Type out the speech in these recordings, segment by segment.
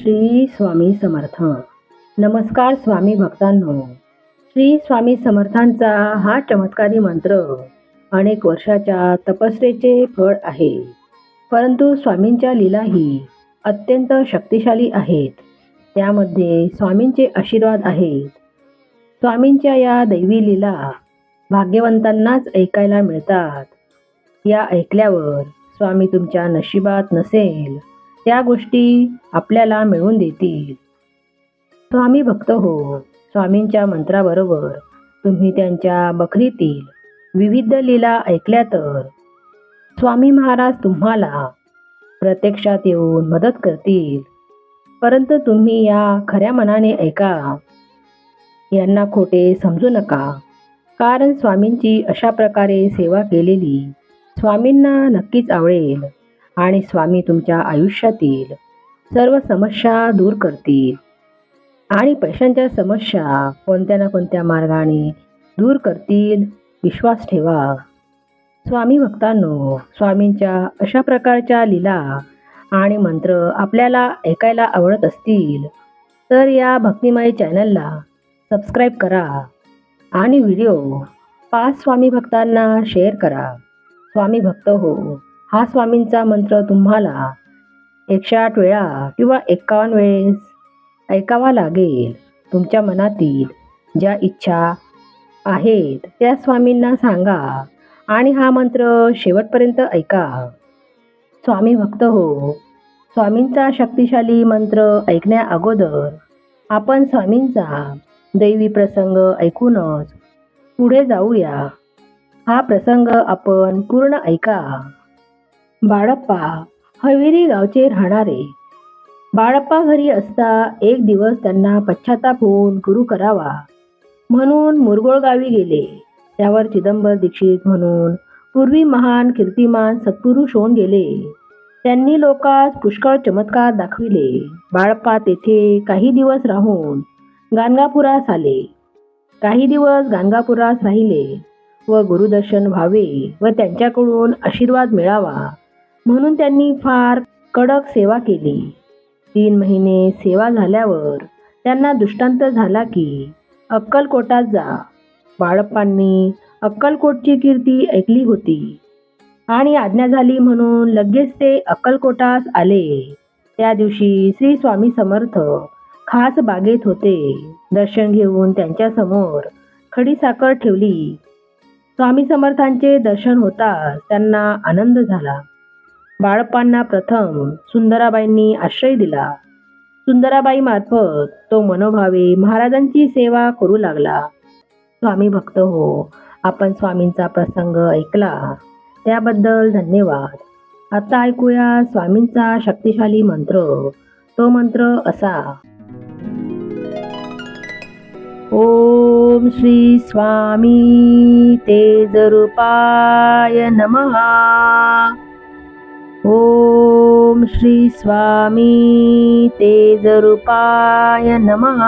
श्री स्वामी समर्थ. नमस्कार स्वामी भक्तांनो. श्री स्वामी समर्थांचा हा चमत्कारी मंत्र अनेक वर्षाच्या तपस्येचे फळ आहे. परंतु स्वामींच्या लीलाही अत्यंत शक्तिशाली आहेत. त्यामध्ये स्वामींचे आशीर्वाद आहेत. स्वामींच्या या दैवी लीला भाग्यवंतांनाच ऐकायला मिळतात. या ऐकल्यावर स्वामी तुमच्या नशिबात नसेल त्या गोष्टी आपल्याला मिळवून देतील. स्वामी भक्त हो, स्वामींच्या मंत्राबरोबर तुम्ही त्यांच्या बखरीतील विविध लीला ऐकल्या तर स्वामी महाराज तुम्हाला प्रत्यक्षात येऊन मदत करतील. परंतु तुम्ही या खऱ्या मनाने ऐका, यांना खोटे समजू नका. कारण स्वामींची अशा प्रकारे सेवा केलेली स्वामींना नक्कीच आवडेल आणि स्वामी तुमच्या आयुष्यातील सर्व समस्या दूर करतील आणि पैशांच्या समस्या कोणत्या ना कोणत्या मार्गाने दूर करतील. विश्वास ठेवा. स्वामी भक्तांनो, स्वामींच्या अशा प्रकारच्या लीला आणि मंत्र आपल्याला ऐकायला आवडत असतील तर या भक्तिमय चॅनलला सबस्क्राईब करा आणि व्हिडिओ 5 स्वामी भक्तांना शेअर करा. स्वामी भक्त हो, हा स्वामींचा मंत्र तुम्हाला 108 वेळा किंवा 51 वेळेस ऐकावा लागेल. तुमच्या मनातील ज्या इच्छा आहेत त्या स्वामींना सांगा आणि हा मंत्र शेवटपर्यंत ऐका. स्वामी भक्त हो, स्वामींचा शक्तिशाली मंत्र ऐकण्या अगोदर आपण स्वामींचा दैवी प्रसंग ऐकूनच पुढे जाऊया. हा प्रसंग आपण पूर्ण ऐका. बाळप्पा हवेली गावचे राहणारे. बाळप्पा घरी असता एक दिवस त्यांना पश्चाताप होऊन गुरु करावा म्हणून मुरगोळ गावी गेले. त्यावर चिदंबर दीक्षित म्हणून पूर्वी महान कीर्तिमान सत्पुरुष होऊन गेले. त्यांनी लोकांस पुष्कळ चमत्कार दाखविले. बाळप्पा तेथे काही दिवस राहून गाणगापुरास आले. काही दिवस गाणगापुरास राहिले व गुरुदर्शन व्हावे व त्यांच्याकडून आशीर्वाद मिळावा म्हणून त्यांनी फार कडक सेवा केली. 3 महिने सेवा झाल्यावर त्यांना दृष्टांत झाला की अक्कलकोटात जा. बाळप्पांनी अक्कलकोटची कीर्ती ऐकली होती आणि आज्ञा झाली म्हणून लगेच ते अक्कलकोटास आले. त्या दिवशी श्री स्वामी समर्थ खास बागेत होते. दर्शन घेऊन त्यांच्यासमोर खडीसाखर ठेवली. स्वामी समर्थांचे दर्शन होताच त्यांना आनंद झाला. बाळप्पांना प्रथम सुंदराबाईंनी आश्रय दिला. सुंदराबाई मार्फत तो मनोभावे महाराजांची सेवा करू लागला. स्वामी भक्त हो, आपण स्वामींचा प्रसंग ऐकला त्याबद्दल धन्यवाद. आता ऐकूया स्वामींचा शक्तिशाली मंत्र. तो मंत्र असा: ओम श्री स्वामी तेजरूपाय नमः. ओम श्री स्वामी तेजरूपाय नमः.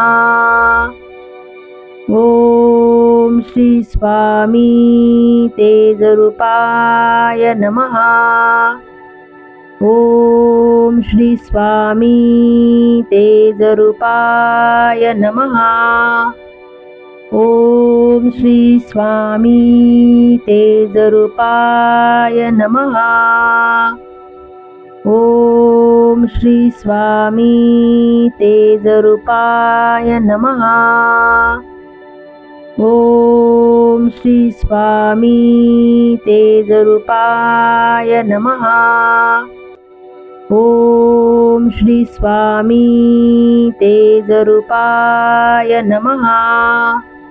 ओम श्री स्वामी तेजरूपाय नमः. ओम श्री स्वामी तेजरूपाय नमः. ओम श्री स्वामी तेजरूपाय नमः. ओम श्री स्वामी तेजरूपाय नमः. ओम श्री स्वामी तेजरूपाय नमः.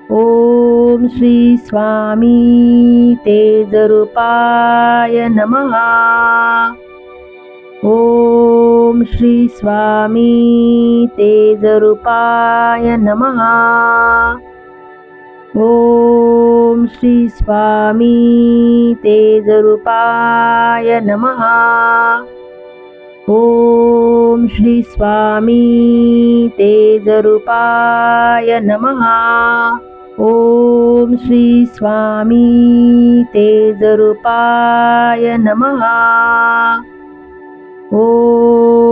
ओम श्री स्वामी तेजरूपाय नमः. ओम श्री स्वामी तेजरूपाय नमः. ओम श्री स्वामी तेजरूपाय नमः. ओम श्री स्वामी तेजरूपाय नमः. ओम श्री स्वामी तेजरूपाय नमः. ओम श्री स्वामी तेजरूपाय नमः. ओम